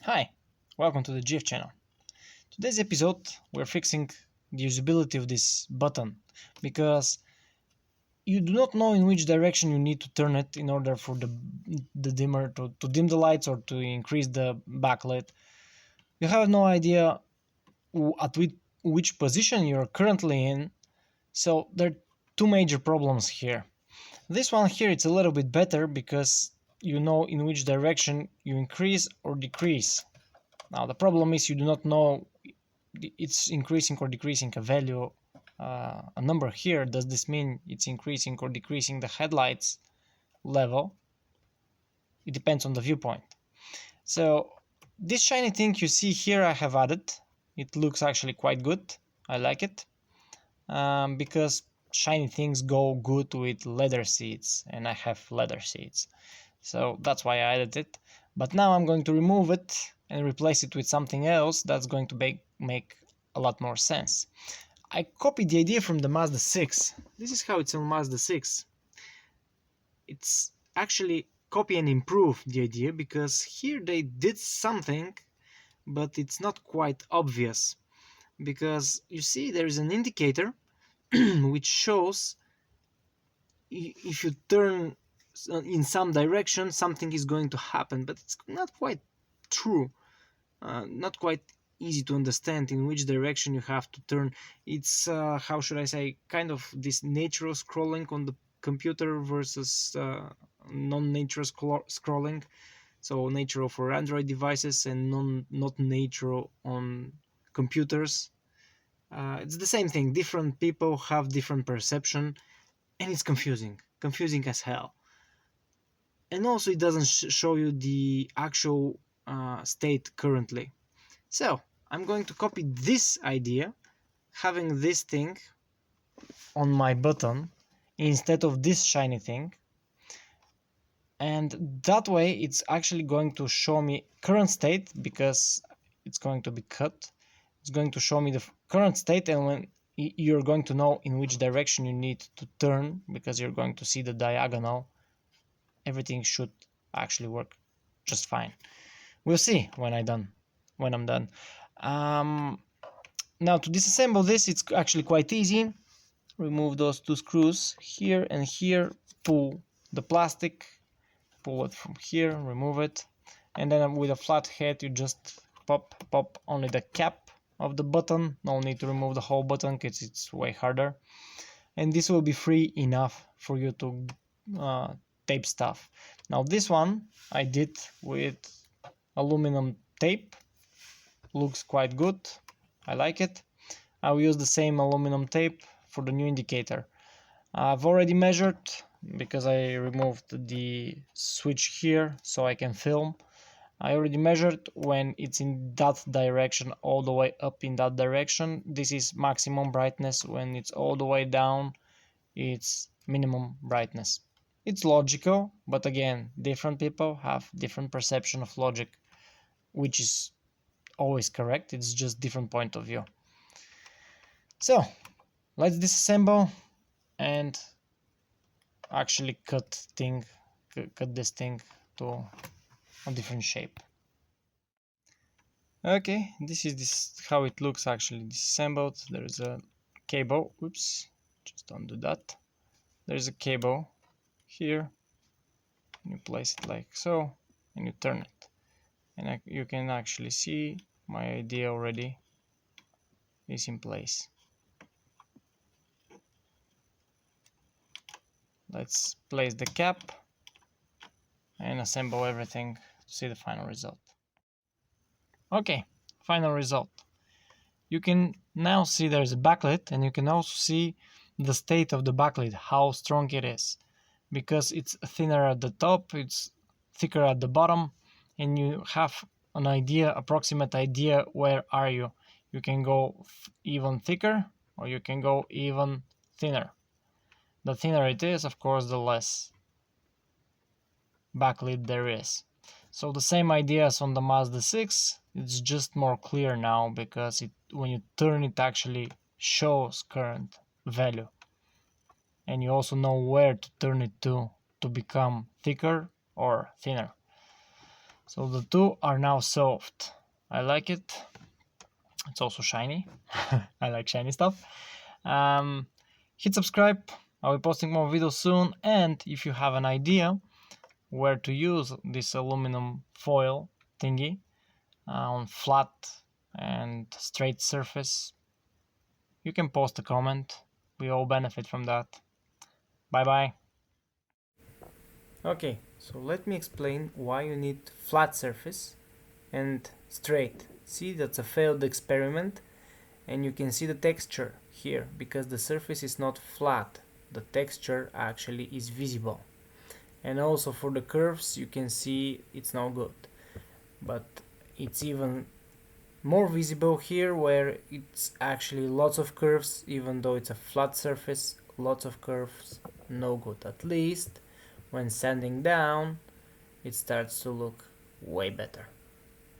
Hi, welcome to the GF channel. Today's episode we're fixing the usability of this button because you do not know in which direction you need to turn it in order for the dimmer to dim the lights or to increase the backlight. You have no idea at which position you're currently in, so there are two major problems here. This one here it's a little bit better because you know in which direction you increase or decrease. Now the problem is you do not know it's increasing or decreasing a value, a number here. Does this mean it's increasing or decreasing the headlights level? It depends on the viewpoint. So this shiny thing you see here I have added. It looks actually quite good. I like it because shiny things go good with leather seats and I have leather seats. So that's why I added it. But now I'm going to remove it and replace it with something else that's going to make a lot more sense. I copied the idea from the Mazda 6. This is how it's on Mazda 6. It's actually copy and improve the idea because here they did something, but it's not quite obvious. Because you see there is an indicator which shows if you turn in some direction something is going to happen, but it's not quite true, not quite easy to understand in which direction you have to turn. It's how should I say, kind of this natural scrolling on the computer versus non-natural scrolling. So natural for Android devices and not natural on computers. It's the same thing. Different people have different perception, and it's confusing as hell. And also it doesn't show you the actual state currently. So I'm going to copy this idea, having this thing on my button instead of this shiny thing, and that way it's actually going to show me current state because it's going to be cut. It's going to show me the current state, and when you're going to know in which direction you need to turn because you're going to see the diagonal. Everything should actually work just fine. We'll see when I'm done. Now to disassemble this, it's actually quite easy. Remove those two screws here and here, pull the plastic, pull it from here, remove it, and then with a flat head you just pop only the cap of the button. No need to remove the whole button because it's way harder, and this will be free enough for you to tape stuff. Now this one I did with aluminum tape, looks quite good, I like it. I will use the same aluminum tape for the new indicator. I've already measured because I removed the switch here so I can film. I already measured when it's in that direction, all the way up in that direction. This is maximum brightness. When it's all the way down, it's minimum brightness. It's logical, but again, different people have different perception of logic, which is always correct. It's just different point of view. So let's disassemble and actually cut this thing to a different shape. Okay, this is how it looks actually disassembled. There is a cable. Oops, just don't do that. There's a cable here. You place it like so, and you turn it, and you can actually see my idea already is in place. Let's place the cap and assemble everything to see the final result. Okay, final result. You can now see there's a backlit, and you can also see the state of the backlit, how strong it is, because it's thinner at the top, it's thicker at the bottom, and you have an idea, approximate idea, where are you. You can go even thicker or you can go even thinner. The thinner it is, of course, the less backlit there is. So the same idea as on the Mazda 6, it's just more clear now because when you turn it actually shows current value. And you also know where to turn it to become thicker or thinner. So the two are now solved. I like it. It's also shiny. I like shiny stuff. Hit subscribe. I'll be posting more videos soon. And if you have an idea where to use this aluminum foil thingy on flat and straight surface, you can post a comment. We all benefit from that. Bye bye. Okay, so let me explain why you need flat surface and straight. See, that's a failed experiment, and you can see the texture here because the surface is not flat. The texture actually is visible. And also for the curves you can see it's not good, but it's even more visible here where it's actually lots of curves. Even though it's a flat surface, lots of curves, no good. At least when sanding down it starts to look way better.